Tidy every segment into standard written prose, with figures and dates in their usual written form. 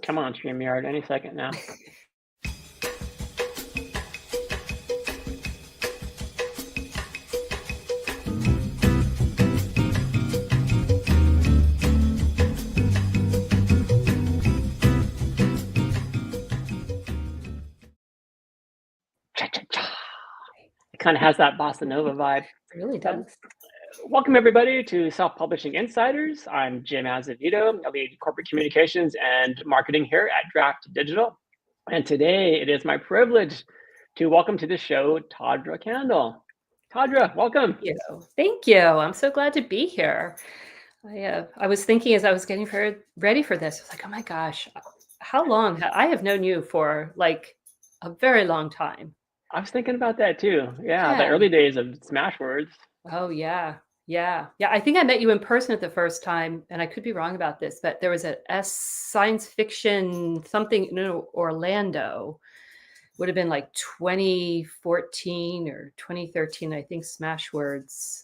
Come on, StreamYard, any second now. Cha-cha-cha. It kind of has that bossa nova vibe. It really does. Welcome, everybody, to Self-Publishing Insiders. I'm Jim Azevedo. I lead corporate communications and marketing here at Draft Digital. And today it is my privilege to welcome to the show Tawdra Kandle. Tawdra, welcome. Thank you. I'm so glad to be here. I was thinking as I was getting ready for this, I was like, oh my gosh, how long? I have known you for like a very long time. I was thinking about that too. Yeah, the early days of Smashwords. Oh, yeah. I think I met you in person at the first time, and I could be wrong about this, but there was a science fiction something in Orlando. Would have been like 2014 or 2013, I think. Smashwords.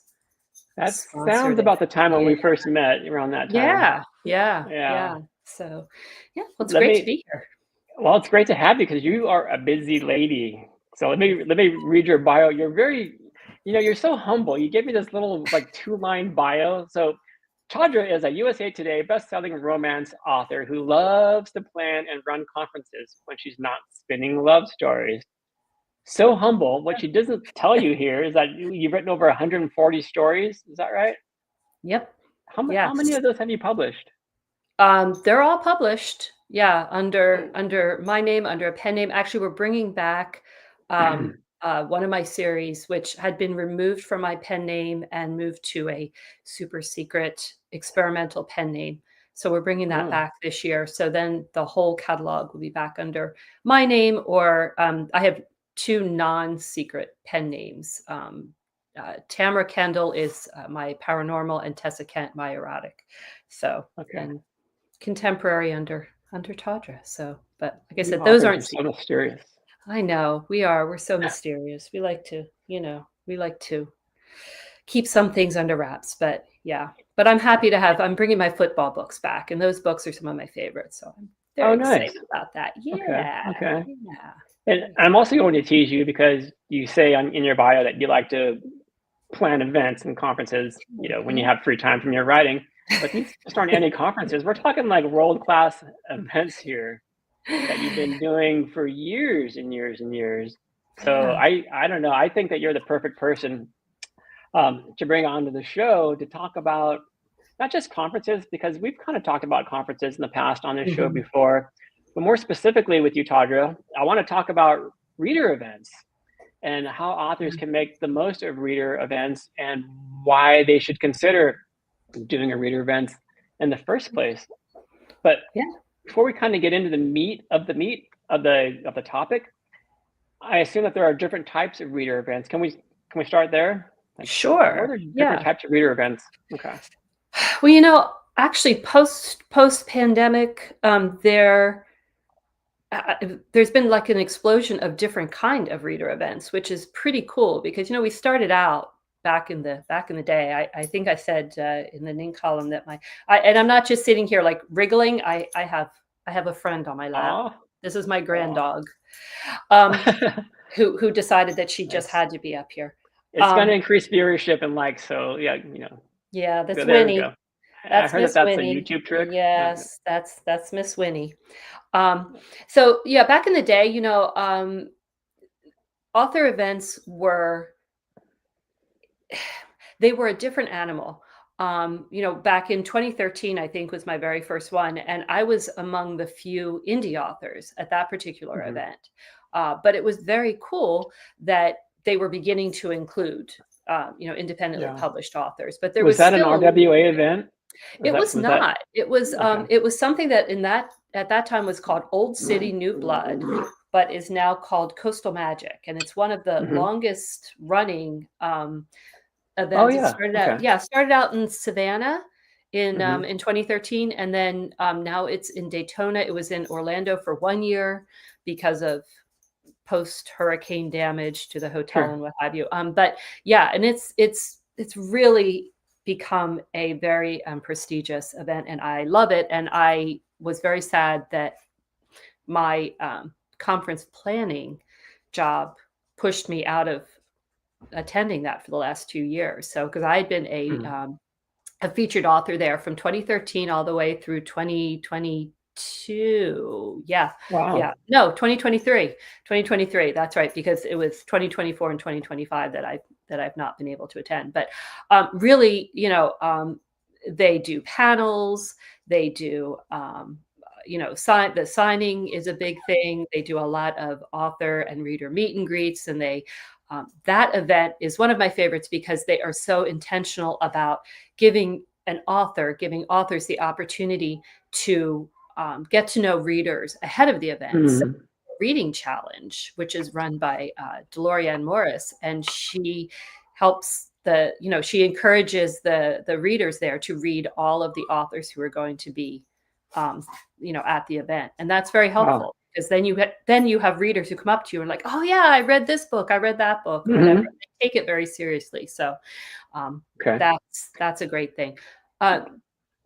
That sounds about the time when we first met, around that time. Yeah. So, yeah, well, it's great to be here. Well, it's great to have you because you are a busy lady. So let me read your bio. You're very, you're so humble. You gave me this little like 2-line bio. So Tawdra is a USA Today best-selling romance author who loves to plan and run conferences when she's not spinning love stories. So humble. What she doesn't tell you here is that you've written over 140 stories. Is that right? Yep. How many of those have you published? They're all published. Yeah, under my name, under a pen name. Actually, we're bringing back one of my series, which had been removed from my pen name and moved to a super secret experimental pen name. So we're bringing that back this year. So then the whole catalog will be back under my name, or I have 2 non-secret pen names. Tawdra Kandle is my paranormal, and Tessa Kent my erotic. So and contemporary under Tawdra. So, but like I said, those aren't so mysterious. I know we're so mysterious. We like to keep some things under wraps, but yeah. But I'm happy to I'm bringing my football books back, and those books are some of my favorites. So I'm very excited about that. Yeah. Okay. Yeah. And I'm also going to tease you because you say in your bio that you like to plan events and conferences, when you have free time from your writing. But these just aren't any conferences. We're talking like world-class events here that you've been doing for years and years and years. So I don't know. I think that you're the perfect person to bring onto the show to talk about not just conferences, because we've kind of talked about conferences in the past on this show before, but more specifically with you, Tawdra, I want to talk about reader events and how authors can make the most of reader events and why they should consider doing a reader event in the first place. But before we kind of get into the meat of the topic, I assume that there are different types of reader events. Can we start there? Sure. What are different types of reader events? Okay. Well, actually, post pandemic, there's been like an explosion of different kind of reader events, which is pretty cool because we started out back in the day. I think I said in the Ning column that and I'm not just sitting here like wriggling. I have a friend on my lap. This is my grand dog, who decided that she just had to be up here. It's going to increase viewership and likes. So yeah, Yeah, that's Winnie. I heard that's Winnie. A YouTube trick. Yes, that's Miss Winnie. So yeah, back in the day, author events were a different animal. Back in 2013, I think was my very first one. And I was among the few indie authors at that particular event. But it was very cool that they were beginning to include, independently published authors. But there was that still, an RWA event? It was not. It was something that at that time was called Old City New Blood, but is now called Coastal Magic. And it's one of the longest running events. It started out in Savannah in 2013, and then now it's in Daytona. It was in Orlando for 1 year because of post-hurricane damage to the hotel and what have you. But yeah, and it's really become a very prestigious event, and I love it. And I was very sad that my conference planning job pushed me out of attending that for the last 2 years. So, because I had been Mhm. a featured author there from 2013 all the way through 2022. Yeah. Yeah. Wow. No, 2023. 2023. That's right. Because it was 2024 and 2025 that I've not been able to attend. But really, they do panels, they do the signing is a big thing. They do a lot of author and reader meet and greets, and that event is one of my favorites because they are so intentional about giving authors the opportunity to get to know readers ahead of the event. So, Mhm. reading challenge, which is run by Delorianne Morris, and she helps she encourages the readers there to read all of the authors who are going to be um, at the event, and that's very Wow. helpful because then you have readers who come up to you and like, oh yeah, I read this book, I read that book, or whatever. Mhm. They take it very seriously, so um, Okay. that's a great thing. Uh,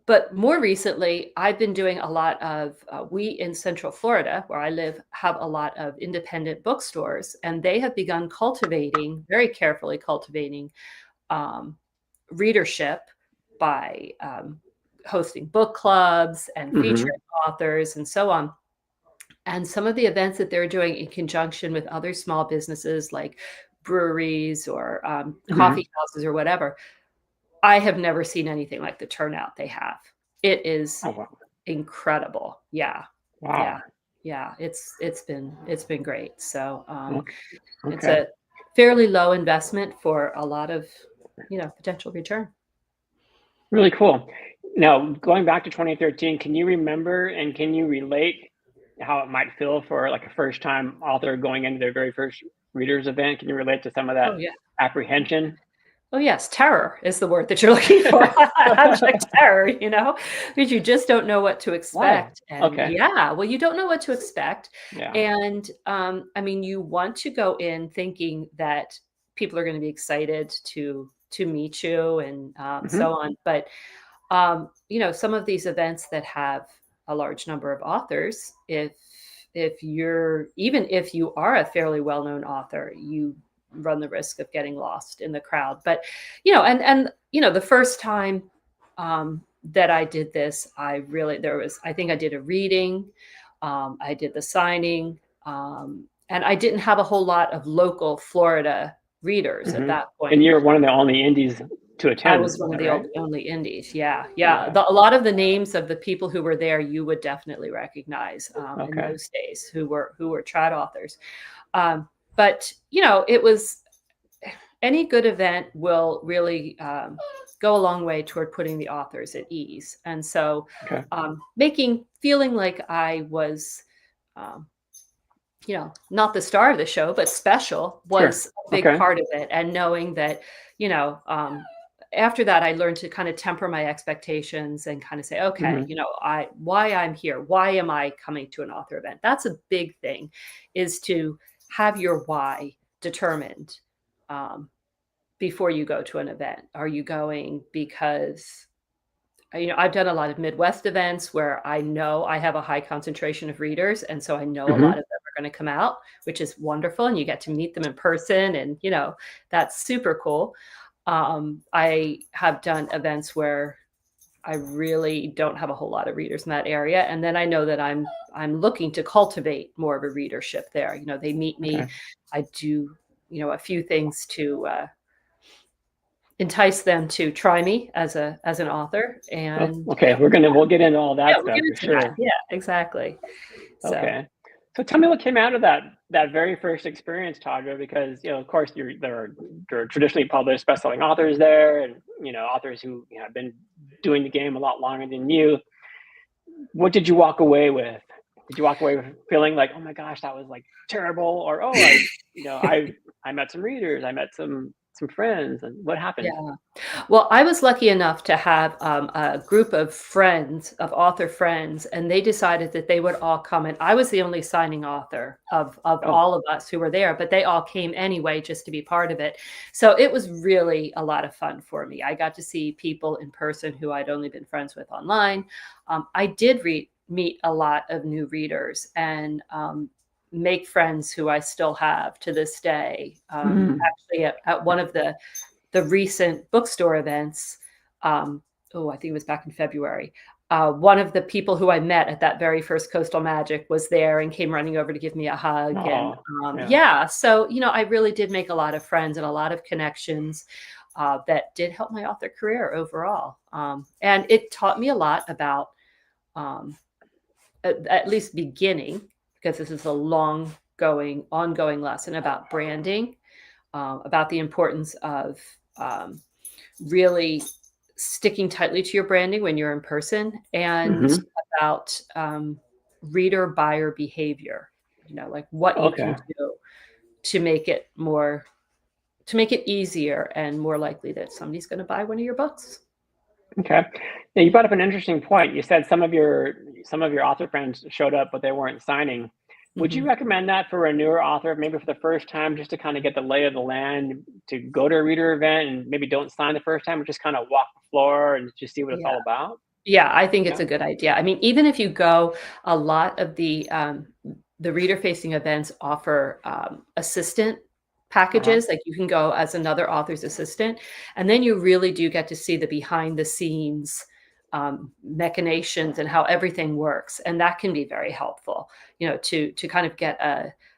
but more recently, I've been doing a lot of we in Central Florida, where I live, have a lot of independent bookstores, and they have begun very carefully cultivating um, readership by hosting book clubs and featuring Mhm. authors and so on. And some of the events that they're doing in conjunction with other small businesses like breweries or Mhm. coffee houses or whatever, I have never seen anything like the turnout they have. It is Oh, wow. incredible. Yeah. Yeah. Wow. Yeah. It's been great. So Ok it's okay. a fairly low investment for a lot of, potential return. Really cool. Now, going back to 2013, can you remember and can you relate how it might feel for, like, a first-time author going into their very first readers event? Can you relate to some of that Oh yeah. apprehension? Oh, yes, terror is the word that you're looking for. Abject terror, because you just don't know what to Why? expect, and Okay. yeah, well, you don't know what to expect, Yeah. and, I mean, you want to go in thinking that people are gonna be excited to meet you and, so Mhm. on, but, some of these events that have a large number of authors, if you are a fairly well-known author, you run the risk of getting lost in the crowd. But the first time that I did this, I think I did a reading, I did the signing, and I didn't have a whole lot of local Florida readers at Mhm. that point. And you're one of the only indies to I attend, was is one of that the right? only indies. Yeah, yeah. Okay. A lot of the names of the people who were there, you would definitely recognize in Okay. those days, who were trad authors. But it was any good event will really go a long way toward putting the authors at ease, and so Okay. feeling like I was. Um, not the star of the show, but special Sure. was a big Okay. part of it. And knowing that, you know, um, after that, I learned to kind of temper my expectations and kind of say, okay, Mhm. why I'm here, why am I coming to an author event? That's a big thing, is to have your why determined um, before you go to an event. Are you going because I've done a lot of Midwest events where I know I have a high concentration of readers, and so I know a lot Mhm. of them are gonna come out, which is wonderful, and you get to meet them in person, and, that's super cool. I have done events where I really don't have a whole lot of readers in that area, and then I know that I'm looking to cultivate more of a readership there. They meet me. Okay. I do, a few things to, entice them to try me as an author, Oh, and okay. We'll get into all yeah, that we'll stuff get for into that. sure. Yeah, exactly. So Okay. So tell me what came out of that very first experience, Tawdra, because of course, there are traditionally published best-selling authors there, and authors who have been doing the game a lot longer than you. What did you walk away with? Did you walk away with feeling like, oh my gosh, that was like terrible, or oh, you know, I met some readers, I met some friends, and what happened? yeah. Well, I was lucky enough to have, a group of friends, of author friends, and they decided that they would all come, and I was the only signing author of Oh, all of us who were there, but they all came anyway just to be part of it. So it was really a lot of fun for me. I got to see people in person who I'd only been friends with online. I did read meet a lot of new readers and make friends who I still have to this day. Actually, at one of the recent bookstore events, I think it was back in February. One of the people who I met at that very first Coastal Magic was there and came running over to give me a hug. And Oh, yeah. yeah, so, I really did make a lot of friends and a lot of connections that did help my author career overall. And it taught me a lot about, at least beginning, because this is a ongoing lesson about branding, about the importance of really sticking tightly to your branding when you're in person, and Mhm. about reader buyer behavior, like what you can Okay. do to make it easier and more likely that somebody's going to buy one of your books. Okay. Now you brought up an interesting point. You said some of your author friends showed up, but they weren't signing. Would you Mhm. recommend that for a newer author, maybe for the first time, just to kind of get the lay of the land, to go to a reader event and maybe don't sign the first time, but just kind of walk the floor and just see what it's Yeah. all about? Yeah, I think it's Yeah. a good idea. I mean, even if you go, a lot of the reader-facing events offer, assistant Uh-huh. packages, like, you can go as another author's assistant, and then you really do get to see the behind the scenes, machinations and how everything works, and that can be very helpful, to kind of get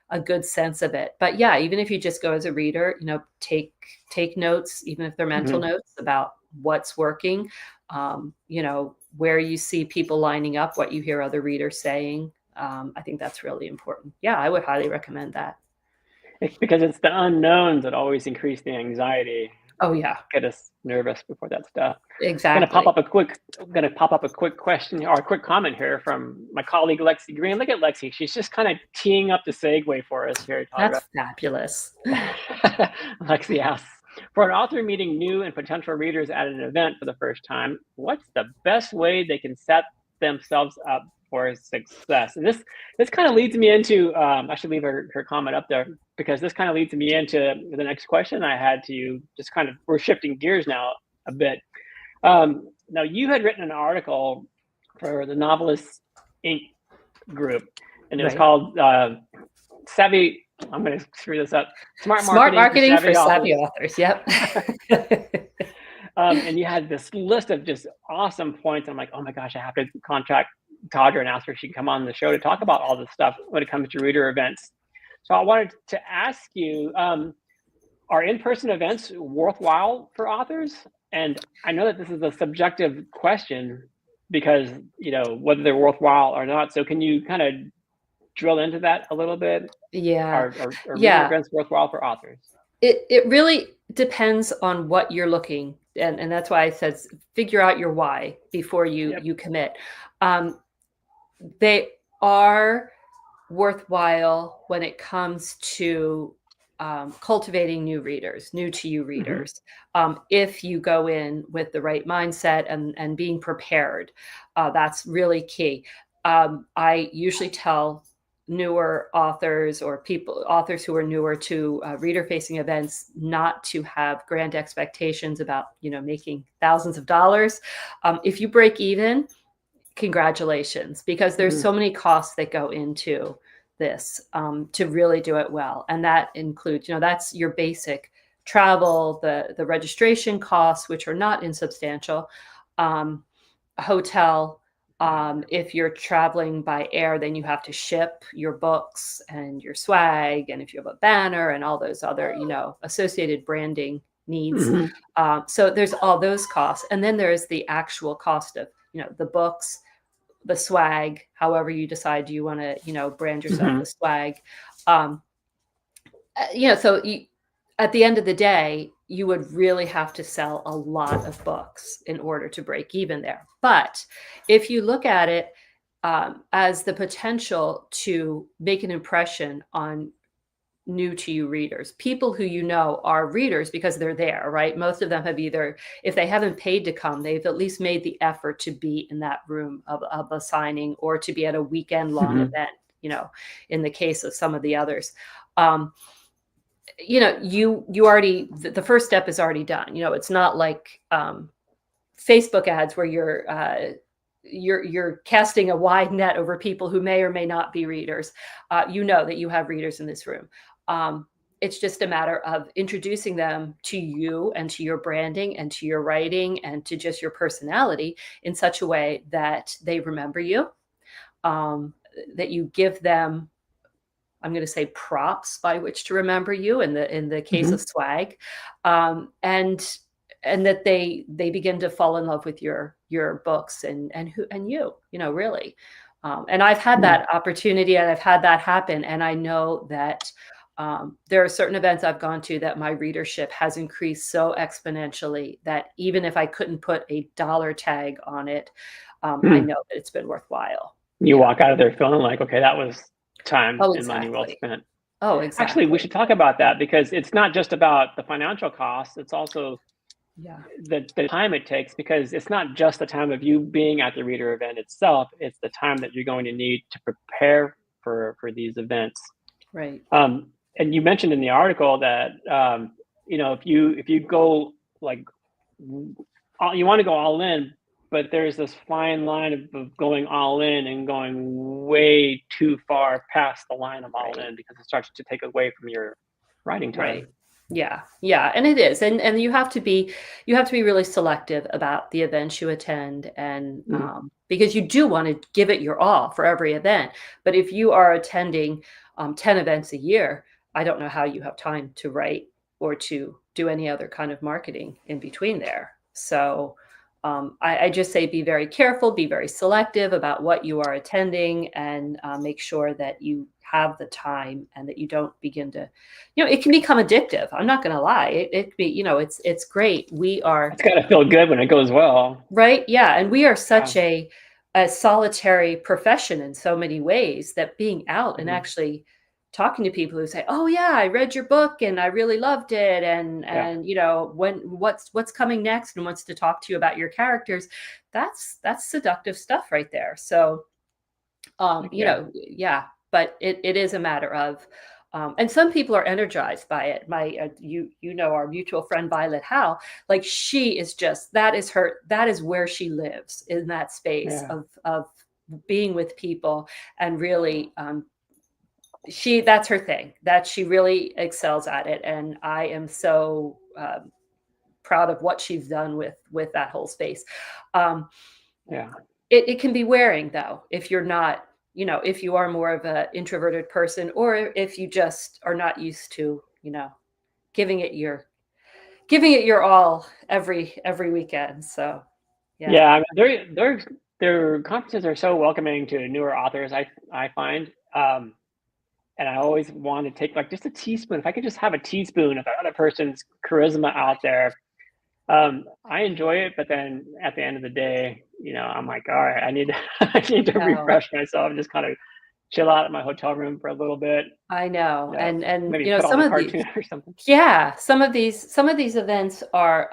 a good sense of it. But, yeah, even if you just go as a reader, take notes, even if they're mental Hmm. notes about what's working, where you see people lining up, what you hear other readers saying. I think that's really important. Yeah, I would highly recommend that. Because it's the unknowns that always increase the anxiety, Oh, yeah, get us nervous before that stuff. Gonna pop exactly. up a quick gonna pop up a quick question or a quick comment here from my colleague Lexi Green. Look at Lexi. She's just kind of teeing up the segue for us here, Tawdra. That's fabulous. Lexi asks, for an author meeting new and potential readers at an event for the first time, what's the best way they can set themselves up for success? And this kind of leads me into I should leave her comment up there because this kind of leads me into the next question I had to you. Just kind of we're shifting gears now a bit. Now you had written an article for the Novelists Inc. group, and it was Right. called Savvy. I'm going to screw this up. Smart Smart marketing for marketing for savvy savvy authors. authors. Yep. And you had this list of just awesome points. I'm like, oh my gosh, I have to contact Tawdra and ask her if she can come on the show to talk about all this stuff when it comes to reader events. So I wanted to ask you, are in-person events worthwhile for authors? And I know that this is a subjective question because, whether they're worthwhile or not. So can you kind of drill into that a little bit? Yeah. Are reader Yeah. events worthwhile for authors? It really depends on what you're looking, and that's why I said figure out your why before you Yep. you commit. Um, they are worthwhile when it comes to cultivating new to you Hmm. readers. If you go in with the right mindset and being prepared, that's really key. I usually tell newer authors or authors who are newer to reader facing events not to have grand expectations about making thousands of dollars. If you break even, congratulations, because there's Hmm. so many costs that go into this, to really do it well, and that includes, that's your basic travel, the registration costs, which are not insubstantial, um, hotel. If you're traveling by air, then you have to ship your books and your swag, and if you have a banner and all those other, associated branding needs. Hmm. So there's all those costs, and then there's the actual cost of the books, the swag, however you decide you want to, brand yourself Hmm. with swag. Um, so at the end of the day, you would really have to sell a lot of books in order to break even there. But if you look at it as the potential to make an impression on new to you readers, people who are readers because they're there, right? Most of them have either, if they haven't paid to come, they've at least made the effort to be in that room of a signing, or to be at a weekend long Hmm. event, in the case of some of the others. Um, you already, the first step is already done. It's not like Facebook ads where you're you're casting a wide net over people who may or may not be readers. You know that you have readers in this room. It's just a matter of introducing them to you and to your branding and to your writing and to just your personality in such a way that they remember you, that you give them, I'm going to say, props by which to remember you in the case of Mhm. swag, and that they begin to fall in love with your books and you know, really. And I've had Yeah. that opportunity and I've had that happen, and I know that there are certain events I've gone to that my readership has increased so exponentially that even if I couldn't put a dollar tag on it, I Hmm. know that it's been worthwhile. You Yeah. walk out of there feeling like, okay, that was time Oh, and money well exactly. spent. Oh, Actually, we exactly. should talk about that because it's not just about the financial costs, it's also Yeah. the time it takes, because it's not just the time of you being at the reader event itself, it's the time that you're going to need to prepare for these events. Right. And you mentioned in the article that if you go like you want to go all in, but there's this fine line of going all in and going way too far past the line of all Right. in, because it starts to take away from your writing time. Right. Yeah. Yeah, and it is. And you have to be really selective about the events you attend, and Mhm. because you do want to give it your all for every event. But if you are attending 10 events a year, I don't know how you have time to write or to do any other kind of marketing in between there. So I just say be very careful, be very selective about what you are attending, and make sure that you have the time and that you don't begin to, it can become addictive. I'm not going to lie. It can be, it's great. We are, It's got to feel good when it goes well. right. Yeah. And we are Yeah. such a solitary profession in so many ways that being out and Mhm. actually talking to people who say, "Oh yeah, I read your book and I really loved it," Yeah. and what's coming next, and wants to talk to you about your characters, that's seductive stuff right there. So Heck yeah. yeah, but it is a matter of, and some people are energized by it. You know, our mutual friend Violet Howe, like she is just, that is where she lives, in that space Yeah. of being with people, and really, that's her thing, that she really excels at it, and I am so proud of what she's done with that whole space. Um, Yeah. it can be wearing though, if you're not, if you are more of an introverted person, or if you just are not used to, giving it your giving it your all every weekend. So yeah. Yeah. I mean, their conferences are so welcoming to newer authors. I find. And I always want to take like just a teaspoon. If I could just have a teaspoon of the other person's charisma out there, I enjoy it. But then at the end of the day, I'm like, all right, I need to, I need to No, refresh myself and just kind of chill out at my hotel room for a little bit. I know. And Maybe put on some a of these, cartoon or something. yeah, some of these events are,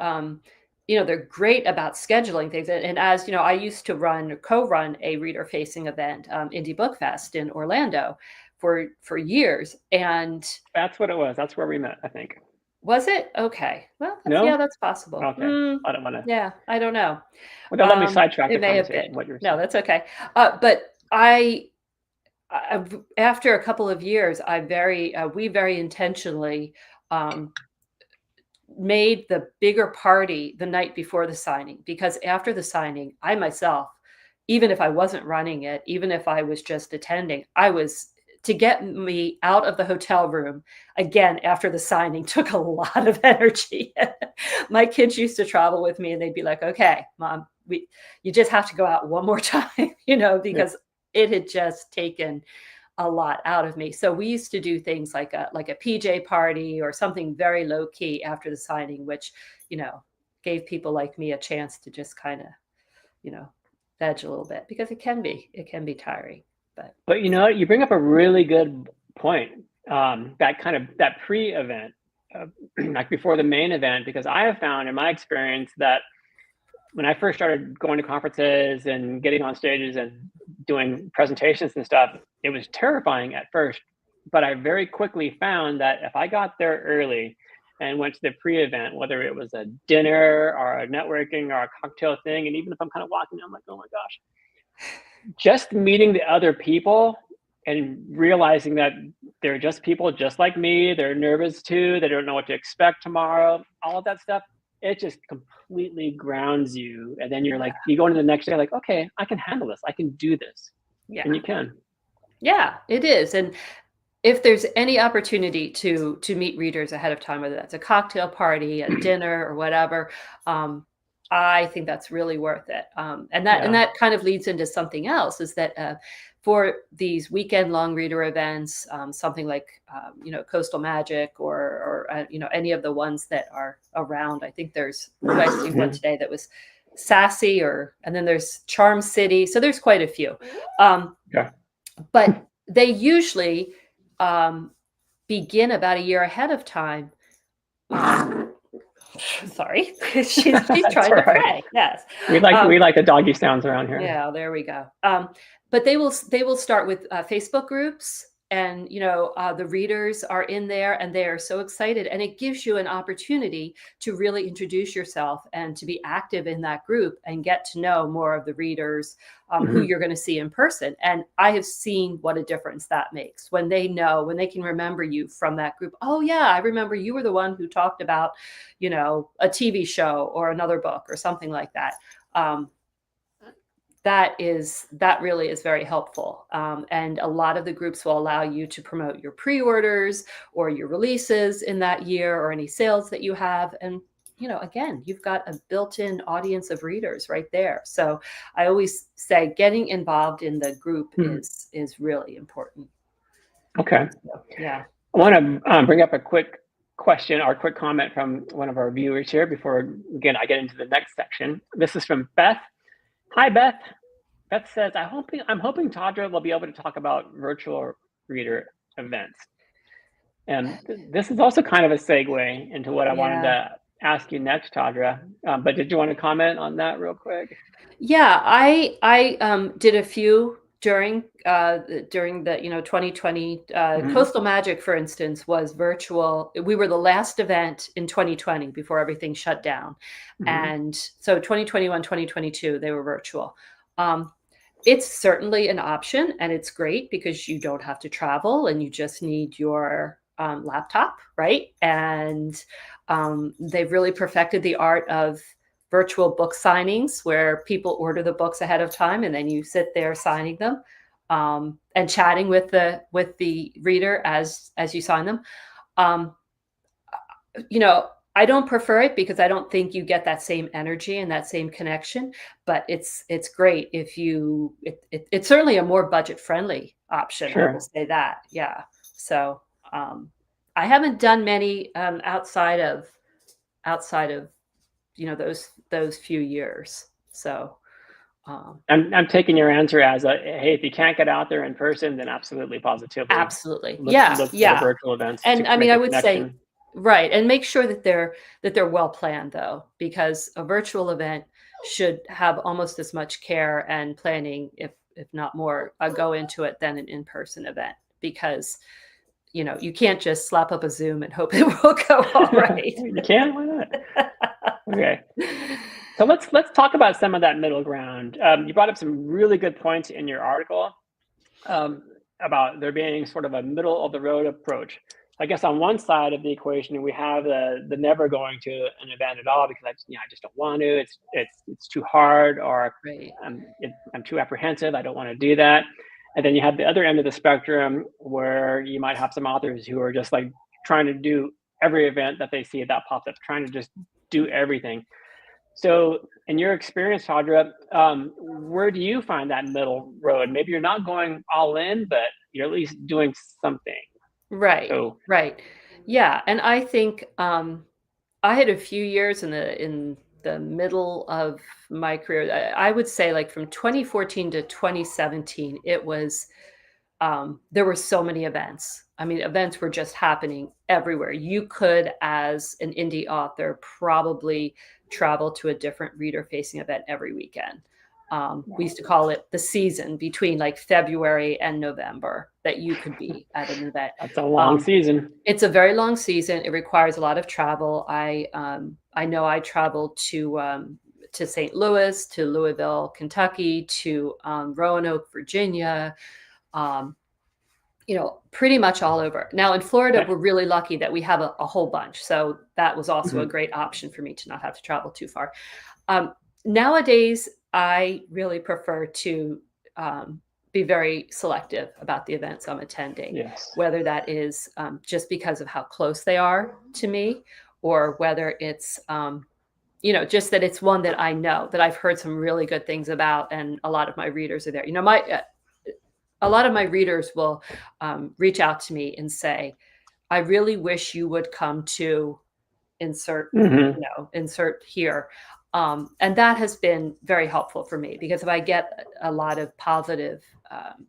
they're great about scheduling things. And as you know, I used to co-run a reader facing event, Indie Book Fest in Orlando for years. And That's what it was. That's where we met, I think. was it? Okay. Well, yeah, No? that's possible. Okay. I don't want to. Yeah, I don't know. Well, don't let me sidetrack It the may have been. conversation. What you were No, saying. that's okay. But after a couple of years, we very intentionally um, made the bigger party the night before the signing, because after the signing, I myself, even if I wasn't running it, even if I was just attending, to get me out of the hotel room again after the signing took a lot of energy. My kids used to travel with me and they'd be like, "Okay, mom, you just have to go out one more time," Yeah. because it had just taken a lot out of me. So we used to do things like a PJ party or something very low key after the signing, which, you know, gave people like me a chance to just kind of, you know, veg a little bit, because it can be tiring. But But you bring up a really good point. That kind of that pre-event, like before the main event, because I have found in my experience that when I first started going to conferences and getting on stages and doing presentations and stuff, it was terrifying at first. But I very quickly found that if I got there early, and went to the pre-event, whether it was a dinner or a networking or a cocktail thing. And even if I'm kind of walking, I'm like, oh my gosh, just meeting the other people and realizing that they're just people just like me. They're nervous too. They don't know what to expect tomorrow. All of that stuff. It just completely grounds you. And then you're like, you go into the next day, like, okay, I can handle this. I can do this. And you can. Yeah, it is. And if there's any opportunity to meet readers ahead of time, whether that's a cocktail party, a dinner, or whatever, I think that's really worth it. And that kind of leads into something else, is that for these weekend long reader events, something like Coastal Magic or any of the ones that are around. I think there's I see one today that was Sassy, and then there's Charm City. So there's quite a few. But they usually begin about a year ahead of time. Sorry, she's trying to pray. Yes, we like the doggy sounds around here. Yeah, there we go. But they will start with Facebook groups, and the readers are in there, and they are so excited, and it gives you an opportunity to really introduce yourself and to be active in that group and get to know more of the readers who you're going to see in person. And I have seen what a difference that makes when they can remember you from that group. Oh yeah, I remember you were the one who talked about a TV show or another book or something like that. That really is very helpful. And a lot of the groups will allow you to promote your pre-orders or your releases in that year, or any sales that you have. And, again, you've got a built-in audience of readers right there. So I always say getting involved in the group is really important. Okay. So, yeah. I want to bring up a quick question or quick comment from one of our viewers here before, again, I get into the next section. This is from Beth. Hi, Beth. Beth says, I'm hoping Tawdra will be able to talk about virtual reader events. And this is also kind of a segue into what I wanted to ask you next, Tawdra. But did you want to comment on that real quick? Yeah, I did a few during the 2020. Coastal Magic, for instance, was virtual. We were the last event in 2020 before everything shut down. And so 2021, 2022, they were virtual. It's certainly an option, and it's great because you don't have to travel and you just need your laptop, right? And they've really perfected the art of virtual book signings, where people order the books ahead of time and then you sit there signing them and chatting with the reader as you sign them. I don't prefer it because I don't think you get that same energy and that same connection, but it's great if you, it's certainly a more budget friendly option. Sure. I will say that. Yeah. So I haven't done many outside of those few years. So I'm taking your answer as hey, if you can't get out there in person, then absolutely, positively. Absolutely. Look for virtual events. And I mean, I would say, right. And make sure that they're well planned, though, because a virtual event should have almost as much care and planning, if not more, go into it than an in-person event, because you can't just slap up a Zoom and hope it will go all right. You can? Why not? Okay. So let's talk about some of that middle ground. You brought up some really good points in your article about there being sort of a middle of the road approach. I guess on one side of the equation, we have the never going to an event at all because I just don't want to. It's too hard, or right. I'm too apprehensive. I don't want to do that. And then you have the other end of the spectrum where you might have some authors who are just like trying to do every event that they see that pops up, trying to just do everything. So in your experience, Tawdra, where do you find that middle road? Maybe you're not going all in, but you're at least doing something. Right. So, right. Yeah. And I think I had a few years in the middle of my career. I would say, like, from 2014 to 2017, it was there were so many events. I mean, events were just happening everywhere. You could, as an indie author, probably travel to a different reader-facing event every weekend. We used to call it the season between like February and November that you could be at an event. That's a long Um, season. it's a very long season. It requires a lot of travel. I know I traveled to St. Louis, to Louisville, Kentucky, to Roanoke, Virginia. Um, pretty much all over. Now in Florida, Okay. we're really lucky that we have a whole bunch. So that was also a Mhm. great option for me to not have to travel too far. Nowadays, I really prefer to be very selective about the events I'm attending, Yes. whether that is just because of how close they are to me, or whether it's just that it's one that I know that I've heard some really good things about, and a lot of my readers are there. My a lot of my readers will reach out to me and say, "I really wish you would come to insert, Mhm. insert here." And that has been very helpful for me because if I get a lot of positive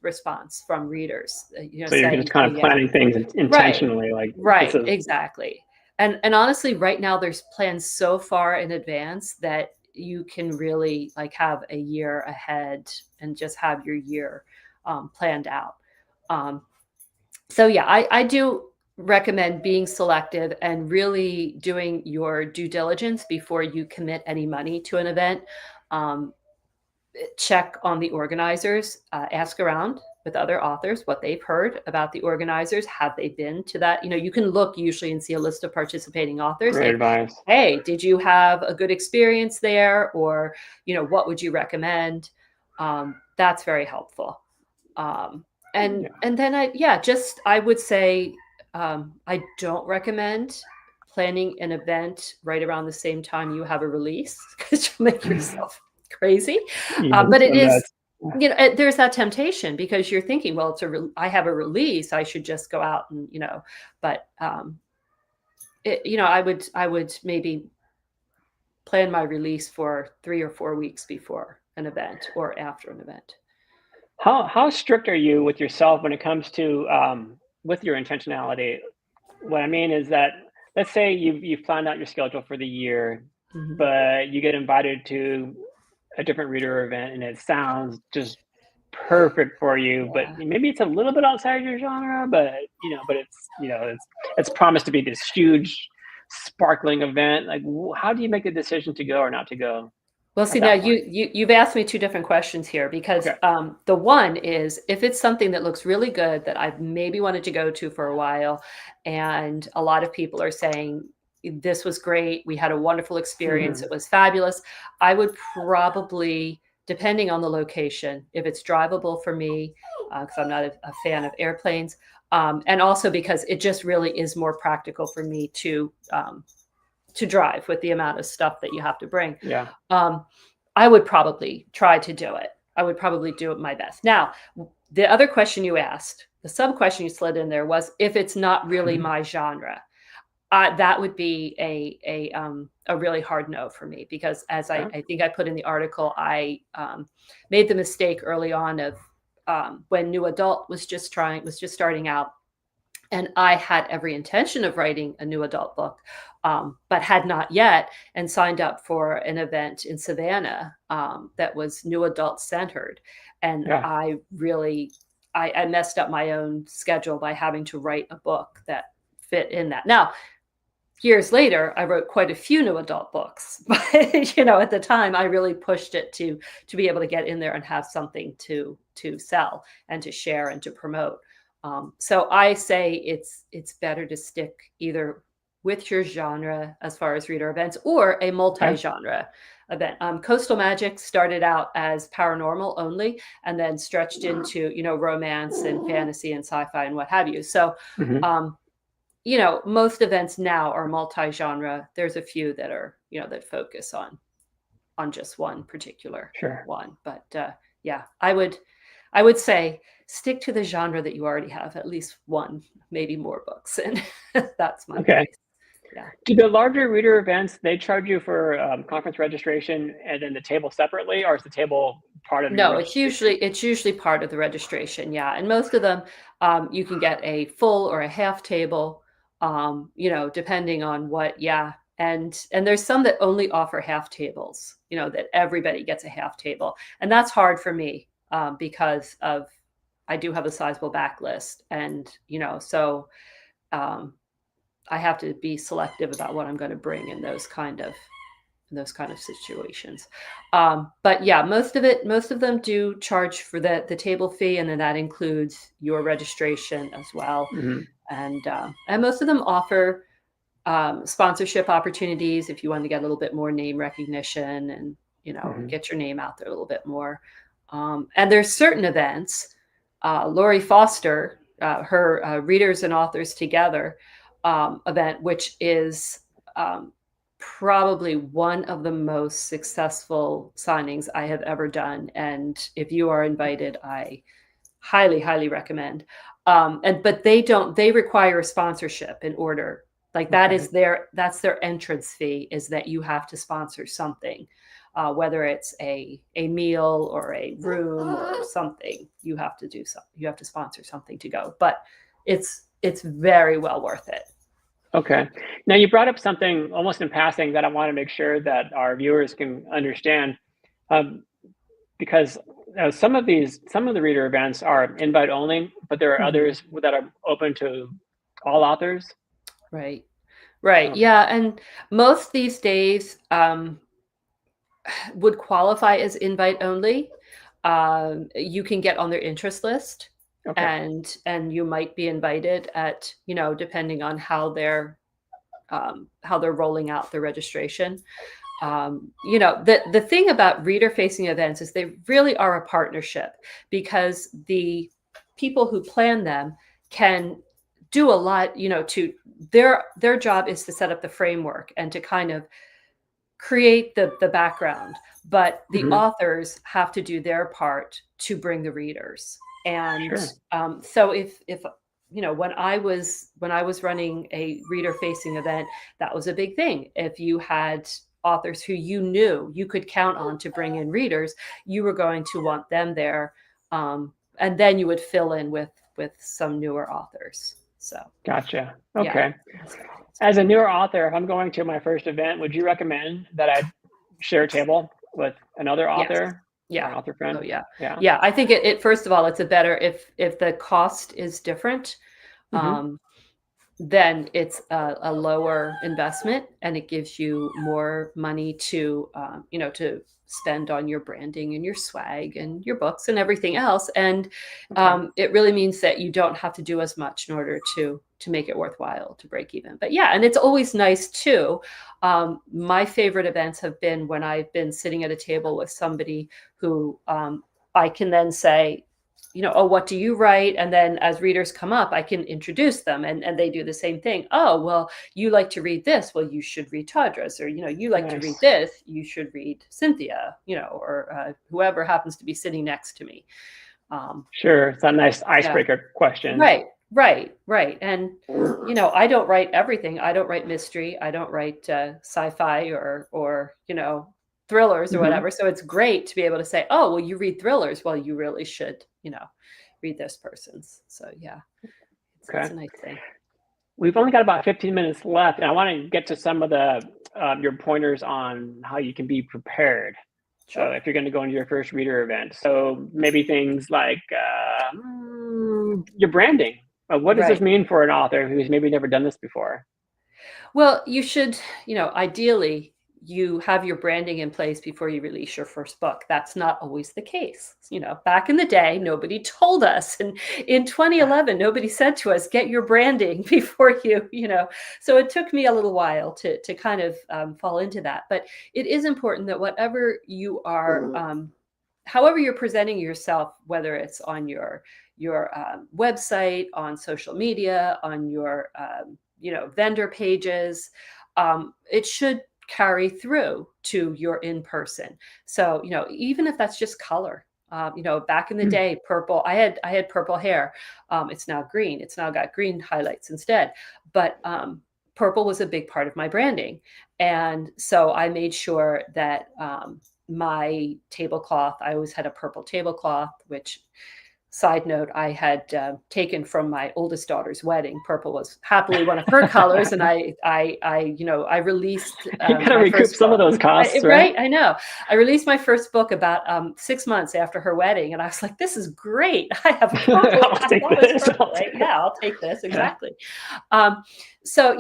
response from readers, So you're saying, just kind "Oh of yeah, planning things right, intentionally, like, this right, is exactly." And honestly, right now there's plans so far in advance that you can really like have a year ahead and just have your year planned out. Um, so yeah, I do recommend being selective and really doing your due diligence before you commit any money to an event. Um, Check on the organizers, ask around with other authors what they've heard about the organizers. Have they been to that? You can look usually and see a list of participating authors. great Like, advice. hey, did you have a good experience there? Or, what would you recommend? That's very helpful. Um, and Yeah. and then I would say I don't recommend planning an event right around the same time you have a release because you'll make yourself crazy. Even But so it is, nuts. Yeah. there's that temptation because you're thinking, well, I have a release, I should just go out and but I would maybe plan my release for 3 or 4 weeks before an event or after an event. How strict are you with yourself when it comes to, with your intentionality? What I mean is that, let's say you've planned out your schedule for the year, Mhm. but you get invited to a different reader event and it sounds just perfect for you, but Yeah. maybe it's a little bit outside your genre, but but it's promised to be this huge, sparkling event. Like, how do you make the decision to go or not to go Well, at see, now that point? you've asked me 2 different questions here because, Okay. the one is if it's something that looks really good that I've maybe wanted to go to for a while, and a lot of people are saying, "This was great. We had a wonderful experience. Mhm. It was fabulous." I would probably, depending on the location, if it's drivable for me, because I'm not a fan of airplanes, and also because it just really is more practical for me to drive with the amount of stuff that you have to bring. Yeah. Um, I would probably try to do it. I would probably do it my best. Now, the other question you asked, the sub question you slid in there was if it's not really my genre. That would be a really hard no for me because as I, Okay. I think I put in the article, I made the mistake early on of when New Adult was just starting out, and I had every intention of writing a new adult book, but had not yet, and signed up for an event in Savannah that was new adult centered. And Yeah. I messed up my own schedule by having to write a book that fit in that. Now, years later, I wrote quite a few new adult books, but at the time, I really pushed it to be able to get in there and have something to sell and to share and to promote. So I say it's better to stick either with your genre as far as reader events or a Okay. multi-genre event. Coastal Magic started out as paranormal only, and then stretched into romance and fantasy and sci-fi and what have you. So. Mhm. Um, most events now are multi-genre. There's a few that are, that focus on just one particular Sure. one. But yeah, I would say stick to the genre that you already have at least one, maybe more books in. That's my Okay. advice. Yeah. Do the larger reader events, they charge you for, conference registration and then the table separately, or is the table part of your No, it's registration? usually it's usually part of the registration, yeah, and most of them, you can get a full or a half table, depending on what, yeah, And there's some that only offer half tables, that everybody gets a half table. And that's hard for me, because I do have a sizable backlist. And, so um, I have to be selective about what I'm going to bring in those kind of situations. But yeah, most of them do charge for the table fee, and then that includes your registration as well. Mhm. And most of them offer sponsorship opportunities if you want to get a little bit more name recognition and Mhm. get your name out there a little bit more. And there's certain events. Lori Foster, her Readers and Authors Together event, which is probably one of the most successful signings I have ever done. And if you are invited, I highly, highly recommend. But they require a sponsorship in order. Like Okay. that's their entrance fee, is that you have to sponsor something, whether it's a meal or a room or something. You have to do something. You have to sponsor something to go. But it's very well worth it. Okay. Now you brought up something almost in passing that I want to make sure that our viewers can understand, um, because some of the reader events are invite only, but there are Mhm. others that are open to all authors. Right. Right. Okay. Yeah. And most these days would qualify as invite only. You can get on their interest list, Okay. and you might be invited at, depending on how they're rolling out the registration. The thing about reader facing events is they really are a partnership, because the people who plan them can do a lot, to their job is to set up the framework and to kind of create the background, but the Mhm. authors have to do their part to bring the readers. And Sure. so if when I was running a reader facing event, that was a big thing. If you had authors who you knew you could count on to bring in readers, you were going to want them there, and then you would fill in with some newer authors. So Gotcha. yeah, Okay. so it's As a good. newer author, if I'm going to my first event, would you recommend that I share a table with another Yes. author or Yeah. an author Oh, friend? yeah. Yeah. Yeah, I think it first of all, it's a better if the cost is different, Mhm. um, then it's a lower investment, and it gives you more money to spend on your branding and your swag and your books and everything else. And Okay. it really means that you don't have to do as much in order to make it worthwhile to break even. But yeah, and it's always nice too. My favorite events have been when I've been sitting at a table with somebody who I can then say, oh, what do you write? And then as readers come up, I can introduce them, and they do the same thing. Oh, well, you like to read this. Well, you should read Tawdra's, or, you like to read Nice. this. You should read Cynthia, or whoever happens to be sitting next to me. Um, Sure. It's a nice yeah. icebreaker question. Right. Right. Right. And, I don't write everything. I don't write mystery. I don't write sci-fi or, thrillers or Mhm. whatever. So it's great to be able to say, oh, well, you read thrillers. Well, you really should, read this person's. So yeah, it's Okay. a nice thing. We've only got about 15 minutes left, and I want to get to some of the your pointers on how you can be prepared Sure. if you're going to go into your first reader event. So maybe things like your branding. What does this Right. mean for an author who's maybe never done this before? Well, you should, ideally, you have your branding in place before you release your first book. That's not always the case. Back in the day, nobody told us. And in 2011, nobody said to us, get your branding before So it took me a little while to kind of fall into that. But it is important that whatever you are, however you're presenting yourself, whether it's on your website, on social media, on your vendor pages, it should carry through to your in person. So even if that's just color. Back in the day, purple. I had purple hair. It's now green. It's now got green highlights instead. But purple was a big part of my branding, and so I made sure that my tablecloth. I always had a purple tablecloth, which side note, I had taken from my oldest daughter's wedding. Purple was happily one of her colors, and I released You gotta my recoup first some of book. those costs, right? Right, I know. I released my first book about 6 months after her wedding, and I was like, "This is great! I have purple. I'll I have take all this this. purple, right? Yeah, I'll take this Yeah. exactly." Um, so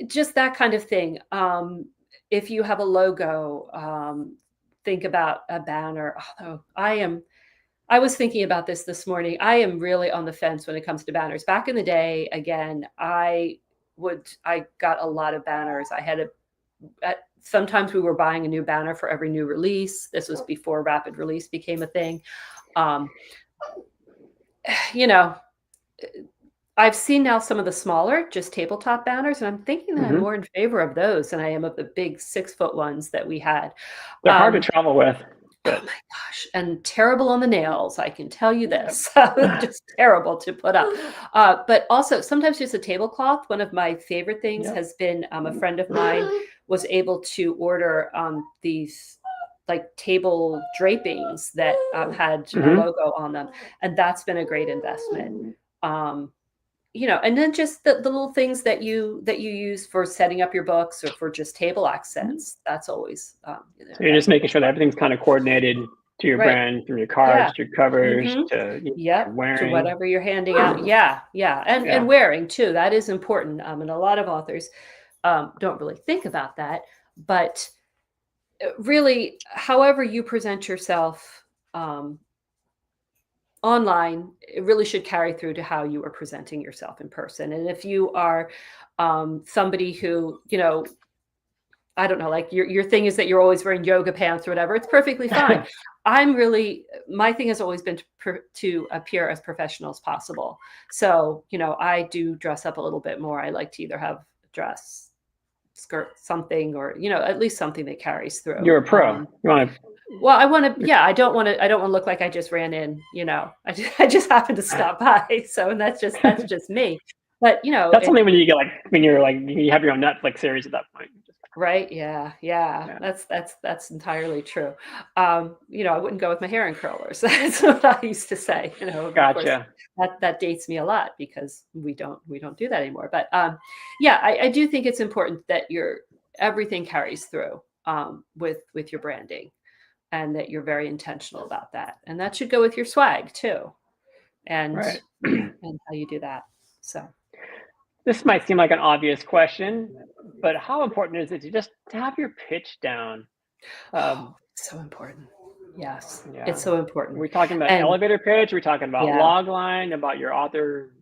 just that kind of thing. If you have a logo, think about a banner. Although I was thinking about this morning. I am really on the fence when it comes to banners. Back in the day, again, I got a lot of banners. I had sometimes we were buying a new banner for every new release. This was before rapid release became a thing. Um, you know, I've seen now some of the smaller, just tabletop banners, and I'm thinking that I'm Hmm. more in favor of those than I am of the big 6-foot ones that we had. They're hard to Um, travel with, Oh but my gosh, and terrible on the nails, I can tell you yep. this. Just terrible to put up. But also sometimes just a tablecloth. One of my favorite things Yep. has been, a friend of mine was able to order, these, like, table drapings that, had a Hmm. logo on them, and that's been a great investment. Um, and then just the little things that you use for setting up your books or for just table accents, that's always, So you're that's just making always sure that fun. everything's kind of coordinated to your Right. brand, from your cards Yeah. to your covers Mhm. to Yep, to wearing. whatever you're handing out. Yeah, yeah, and Yeah. wearing too, that is important, and a lot of authors, don't really think about that, but, really, however you present yourself, um, online, it really should carry through to how you are presenting yourself in person, and if you are, somebody who, I don't know, like your thing is that you're always wearing yoga pants or whatever, it's perfectly fine. My thing has always been to appear as professional as possible. So, I do dress up a little bit more. I like to either have a dress, skirt, something, or, at least something that carries through. You're a pro. You want Well, I want to, to. yeah, I don't want to look like I just ran in. I just happened to stop by. So, and that's just me. But, That's only when you get when you're you have your own Netflix series at that point. right, yeah, yeah, Yeah. that's entirely true. I wouldn't go with my hair in curlers. That's what I used to say, of course, Gotcha. that dates me a lot because we don't do that anymore, but, yeah, I do think it's important that your everything carries through, with your branding, and that you're very intentional about that, and that should go with your swag too, and Right. and how you do that, so. This might seem like an obvious question, but how important is it to just to have your pitch down? Um, So important. Yes, yeah. it's so Are important, we talking about and elevator pitch? Are we talking about yeah. log line? About your author?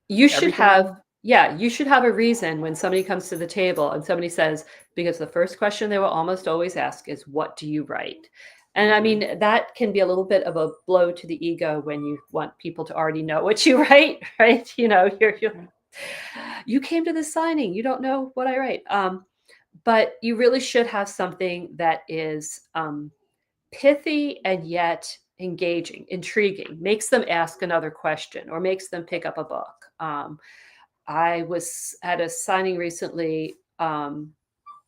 You should have Everything? Yeah, you should have a reason when somebody comes to the table and somebody says, because the first question they will almost always ask is, "What do you write?" And I Hmm. mean, that can be a little bit of a blow to the ego when you want people to already know what you write, right? You came to this signing, you don't know what I write. But you really should have something that is, pithy and yet engaging, intriguing, makes them ask another question or makes them pick up a book. I was at a signing recently,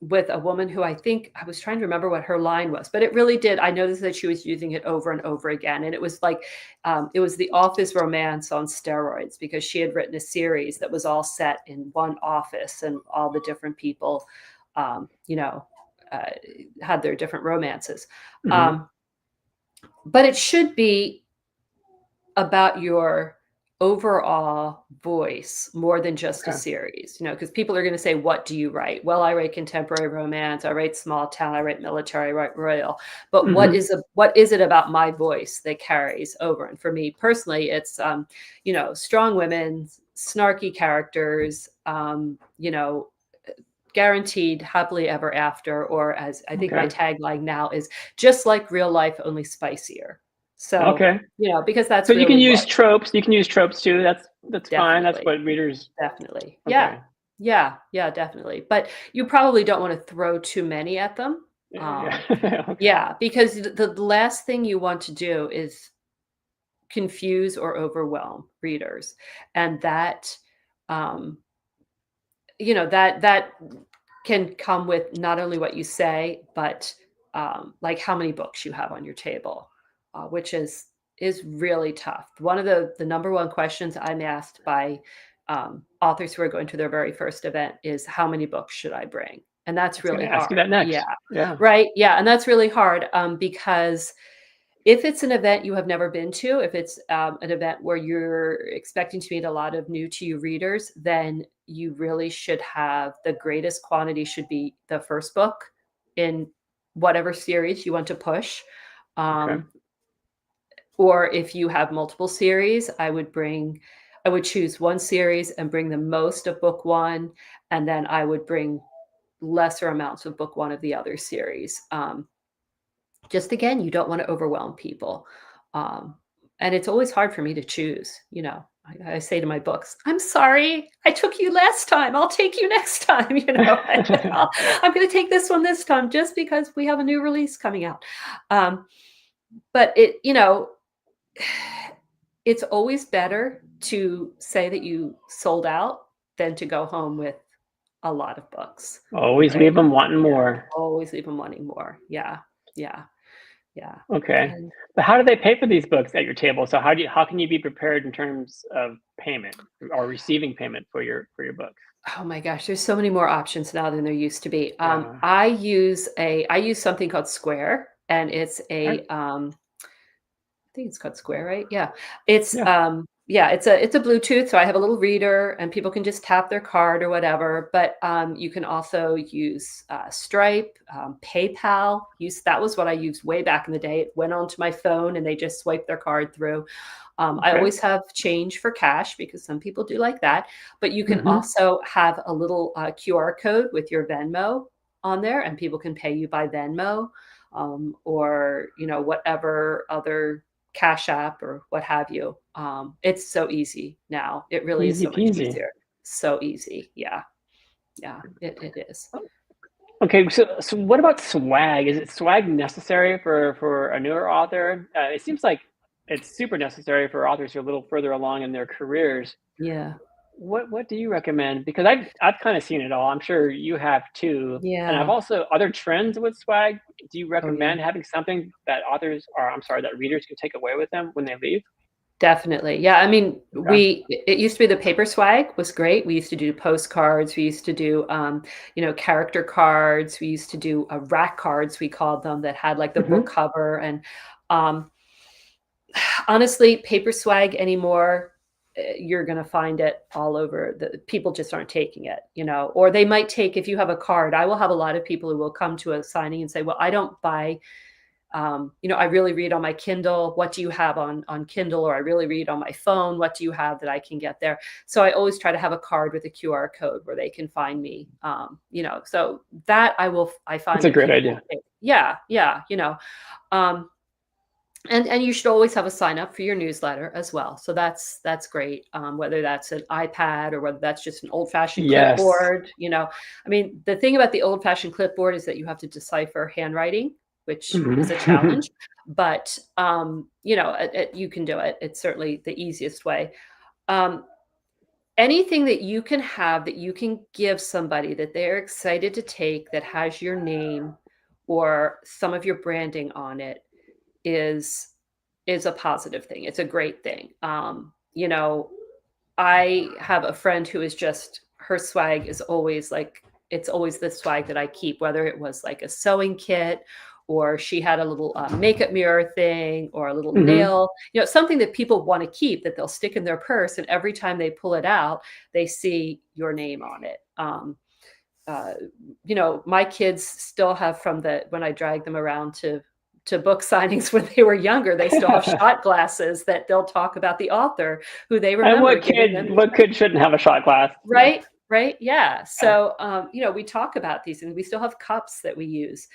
with a woman who I think I was trying to remember what her line was, but it really did. I noticed that she was using it over and over again. And it was like, it was the office romance on steroids because she had written a series that was all set in one office and all the different people, um, you know, uh, had their different romances. Hmm. Um, but it should be about your overall voice more than just a Okay. series, because people are going to say, "What do you write?" Well, I write contemporary romance, I write small town, I write military, I write royal. But Hmm. what is it about my voice that carries over? And for me personally, it's strong women, snarky characters, guaranteed happily ever after, or as I think my Okay. tagline now is, just like real life, only spicier. So, Okay. because that's But you can really use what. tropes. You can use tropes too. That's fine. That's Definitely, what readers. definitely. Yeah. Okay. Yeah, yeah, definitely. But you probably don't wanna throw too many at them. Yeah. Um, Yeah. Okay. yeah, because the last thing you want to do is confuse or overwhelm readers, and um, that can come with not only what you say, but, like, how many books you have on your table, which is is really tough. One of the number one questions I'm asked by authors who are going to their very first event is, how many books should I bring? And I that's was gonna really ask you hard. that Yeah. next. Yeah. Right. Yeah. And that's really hard because if it's an event you have never been to, if it's an event where you're expecting to meet a lot of new to you readers, then you really should have the greatest quantity should be the first book in whatever series you want to push. Okay. Um, or if you have multiple series, I would choose one series and bring the most of book one, and then I would bring lesser amounts of book one of the other series. Just again, you don't want to overwhelm people. Um, and it's always hard for me to choose. I say to my books, I'm sorry, I took you last time. I'll take you next time. I'm going to take this one this time just because we have a new release coming out. Um, but it's always better to say that you sold out than to go home with a lot of books, Always right? leave them wanting Yeah, more. always leave them wanting more. Yeah, yeah, yeah, Okay. and But how do they pay for these books at your table? So how can you be prepared in terms of payment or receiving payment for your books? oh my gosh, there's so many more options now than there used to be. Yeah. I use something called Square, and it's Okay. I think it's called Square, right? Yeah. It's Yeah. yeah, it's a Bluetooth, so I have a little reader and people can just tap their card or whatever. But you can also use Stripe, PayPal. Use That was what I used way back in the day. It went onto my phone and they just swipe their card through. I Okay. always have change for cash because some people do like that. But you can Mhm. also have a little QR code with your Venmo on there, and people can pay you by Venmo, or whatever other Cash App or what have you. It's so easy now. It really is Easy so much peasy. easier. So easy. Yeah. Yeah, it is. Okay, so what about swag? Is it swag necessary for a newer author? It seems like it's super necessary for authors who are a little further along in their careers. Yeah. What do you recommend? Because I've kind of seen it all. I'm sure you have too. And I've Yeah. also other trends with swag. Do you Oh, yeah. recommend having something that that readers can take away with them when they leave? Definitely. Yeah, I mean, Okay. it used to be the paper swag was great. We used to do postcards. We used to do, character cards. We used to do rack cards, we called them, that had like the book Hmm. cover. And um, honestly, paper swag anymore, you're going to find it all over. The people just aren't taking it, or they might take, if you have a card. I will have a lot of people who will come to a signing and say, well, I don't buy, I really read on my Kindle. What do you have on Kindle? Or I really read on my phone. What do you have that I can get there? So I always try to have a card with a QR code where they can find me. So that I That's find a that great people will idea. take. Yeah, yeah, um, and you should always have a sign up for your newsletter as well. So that's great. Whether that's an iPad or whether that's just an old fashioned Yes. clipboard. I mean, the thing about the old fashioned clipboard is that you have to decipher handwriting, which is a Mhm. challenge. But you can do it. It's certainly the easiest way. Um, Anything that you can have that you can give somebody that they're excited to take, that has your name or some of your branding on it, is a positive thing. It's a great thing. I have a friend who is just, her swag is always like, it's always the swag that I keep, whether it was like a sewing kit, or she had a little makeup mirror thing, or a little Mhm. nail, something that people want to keep, that they'll stick in their purse. And every time they pull it out, they see your name on it. Uh, my kids still have, from when I drag them around to book signings when they were younger, they still have shot glasses that they'll talk about the author who they And remember giving them the what shot. kid shouldn't have a shot glass? Yeah. Right, right, yeah. Yeah. So, we talk about these, and we still have cups that we use.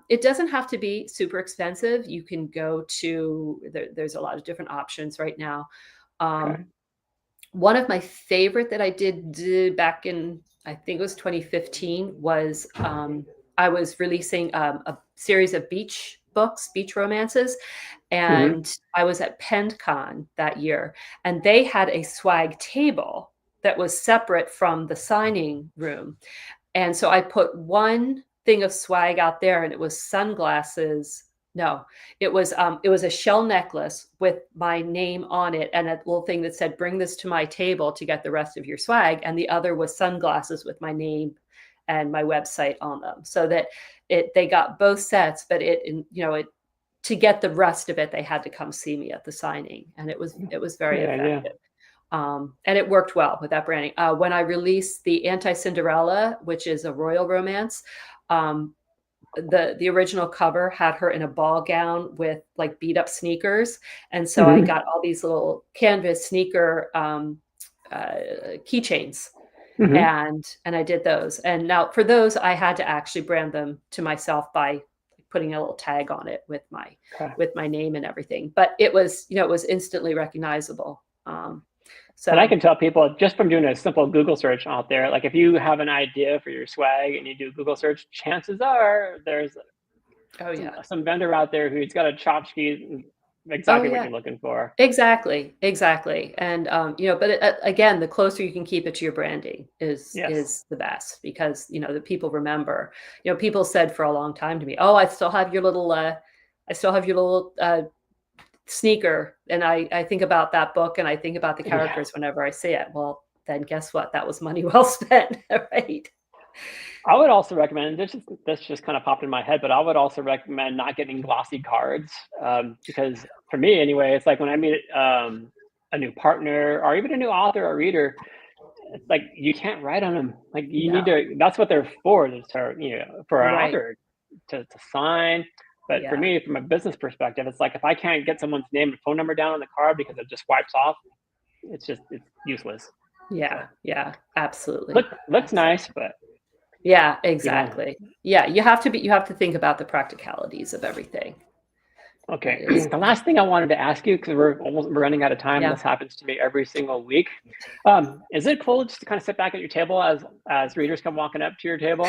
It doesn't have to be super expensive. You can go to there's a lot of different options right now. Um, Okay. One of my favorite that I did back in, I think it was 2015, was I was releasing a series of beach books, beach romances, Mhm. and I was at PennCon that year, and they had a swag table that was separate from the signing room. And so I put one thing of swag out there, and it was sunglasses No, it was a shell necklace with my name on it and a little thing that said, "Bring this to my table to get the rest of your swag." And the other was sunglasses with my name and my website on them, so that they got both sets, but to get the rest of it, they had to come see me at the signing, and it was very Great idea. effective. And it worked well with that branding. When I released the Anti-Cinderella, which is a royal romance, the original cover had her in a ball gown with like beat up sneakers, and so I got all these little canvas sneaker keychains, and I did those. And now for those, I had to actually brand them to myself by putting a little tag on it with my name and everything. But it was instantly recognizable. So, and I can tell people just from doing a simple Google search out there, like if you have an idea for your swag and you do Google search, chances are there's some vendor out there who's got a tchotchke exactly what you're looking for. Exactly. And but again, the closer you can keep it to your branding is the best, because the people remember. People said for a long time to me, "Oh, I still have your little sneaker," and I think about that book and I think about the characters whenever I see it. Well, then guess what? That was money well spent, right? I would also recommend this just kind of popped in my head, but I would also recommend not getting glossy cards, because for me anyway, it's like when I meet a new partner or even a new author or reader, it's like you can't write on them. Like you need to. That's what they're for. Is for an author to sign. But for me, from a business perspective, it's like if I can't get someone's name and phone number down on the card because it just wipes off, it's Yeah, useless. yeah, absolutely. Looks nice, but yeah, exactly. Yeah, you have to think about the practicalities of everything. Okay. The last thing I wanted to ask you, because we're running out of time, and this happens to me every single week. Is it cool just to kind of sit back at your table as readers come walking up to your table?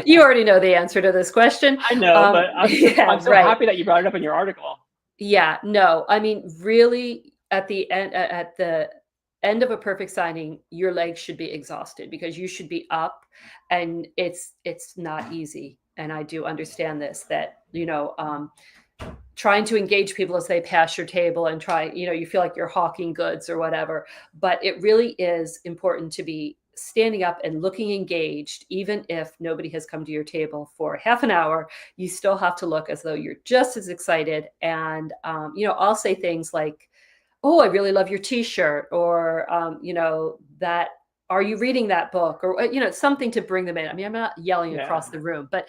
You already know the answer to this question. I know, but I'm so happy that you brought it up in your article. Yeah, no, I mean, really, at the end of a perfect signing, your legs should be exhausted because you should be up, and it's not easy. And I do understand this, that trying to engage people as they pass your table and you feel like you're hawking goods or whatever, but it really is important to be standing up and looking engaged. Even if nobody has come to your table for half an hour, you still have to look as though you're just as excited. And I'll say things like, "Oh, I really love your t-shirt," or that, "Are you reading that book?" Or something to bring them in. I mean, I'm not yelling across the room, but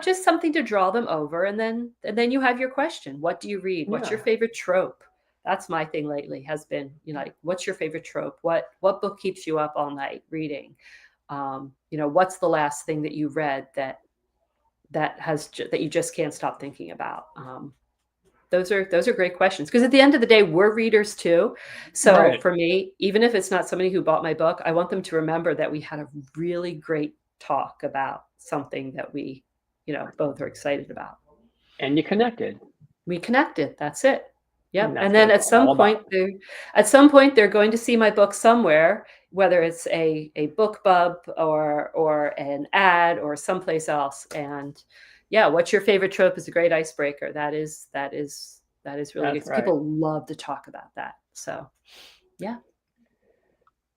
just something to draw them over. And then you have your question. What do you read? What's your favorite trope? That's my thing lately, has been, like, what's your favorite trope? What book keeps you up all night reading? What's the last thing that you read that you just can't stop thinking about? Those are great questions, because at the end of the day, we're readers too. So for me, even if it's not somebody who bought my book, I want them to remember that we had a really great talk about something that we both are excited about. And you connected. We connected. That's it. Yep. And then at some point they're going to see my book somewhere, whether it's a BookBub or an ad or someplace else. And what's your favorite trope is a great icebreaker. That is really good. Right. People love to talk about that. So, yeah.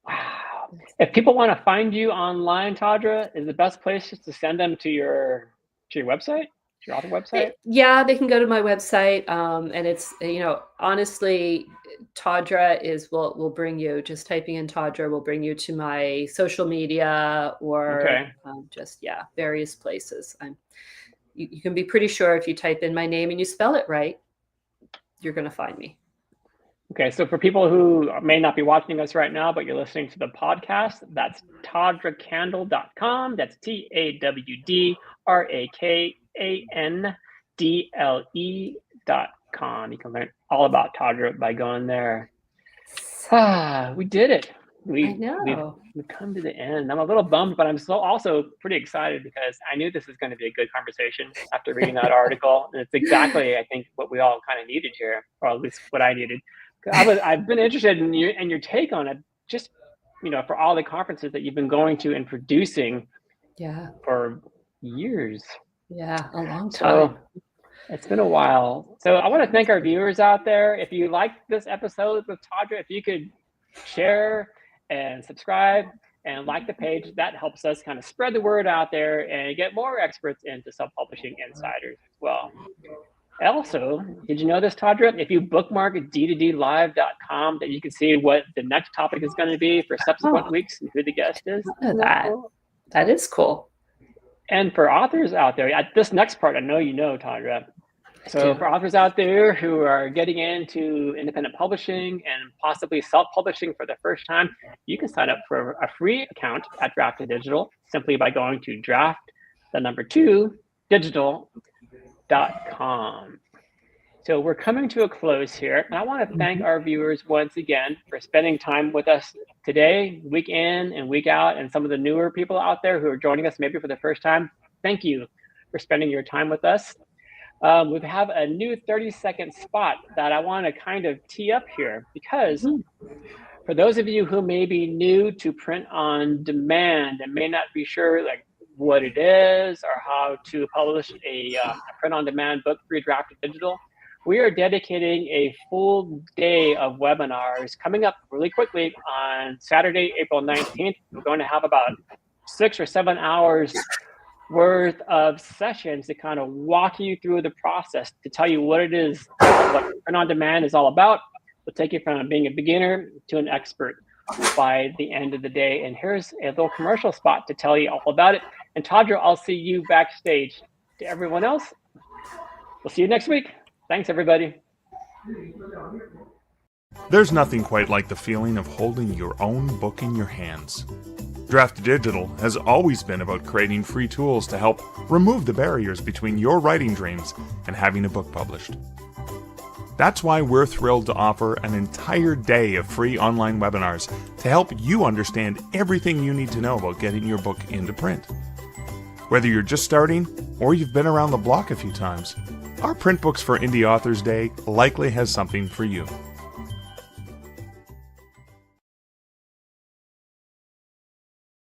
Wow. If people want to find you online, Tawdra, is the best place just to send them to your website, to your author website? Yeah, they can go to my website. And it's, honestly, Tawdra will bring you, just typing in Tawdra will bring you to my social media or various places. You can be pretty sure if you type in my name and you spell it right, you're going to find me. Okay, so for people who may not be watching us right now, but you're listening to the podcast, that's tawdrakandle.com. That's TAWDRAKANDLE.com. You can learn all about Tawdra by going there. We did it. We've come to the end. I'm a little bummed, but I'm also pretty excited because I knew this was going to be a good conversation after reading that article. And it's exactly, I think, what we all kind of needed here, or at least what I needed. I've been interested in your take on it, just for all the conferences that you've been going to and producing for years. Yeah, a long time. So it's been a while. So I want to thank our viewers out there. If you liked this episode with Tawdra, if you could share and subscribe and like the page, that helps us kind of spread the word out there and get more experts into self-publishing insiders as well. Also, did you know this, Tawdra? If you bookmark d2dlive.com, that you can see what the next topic is going to be for subsequent Oh, weeks and who the guest is. look at Isn't that that. cool? That is cool. And for authors out there, at this next part, I know you know, Tawdra. I So do. for authors out there who are getting into independent publishing and possibly self-publishing for the first time, you can sign up for a free account at Drafted Digital simply by going to draft2digital.com. So we're coming to a close here, and I want to thank our viewers once again for spending time with us today, week in and week out, and some of the newer people out there who are joining us maybe for the first time. Thank you for spending your time with us. We have a new 30-second spot that I want to kind of tee up here, because for those of you who may be new to print on demand and may not be sure like what it is or how to publish a print on demand book through Drafted Digital, we are dedicating a full day of webinars coming up really quickly on Saturday, April 19th. We're going to have about 6 or 7 hours worth of sessions to kind of walk you through the process, to tell you what it is, what print on demand is all about. We'll take you from being a beginner to an expert by the end of the day. And here's a little commercial spot to tell you all about it. And Tawdra, I'll see you backstage. To everyone else, we'll see you next week. Thanks, everybody. There's nothing quite like the feeling of holding your own book in your hands. Draft Digital has always been about creating free tools to help remove the barriers between your writing dreams and having a book published. That's why we're thrilled to offer an entire day of free online webinars to help you understand everything you need to know about getting your book into print. Whether you're just starting or you've been around the block a few times, our Print Books for Indie Authors Day likely has something for you.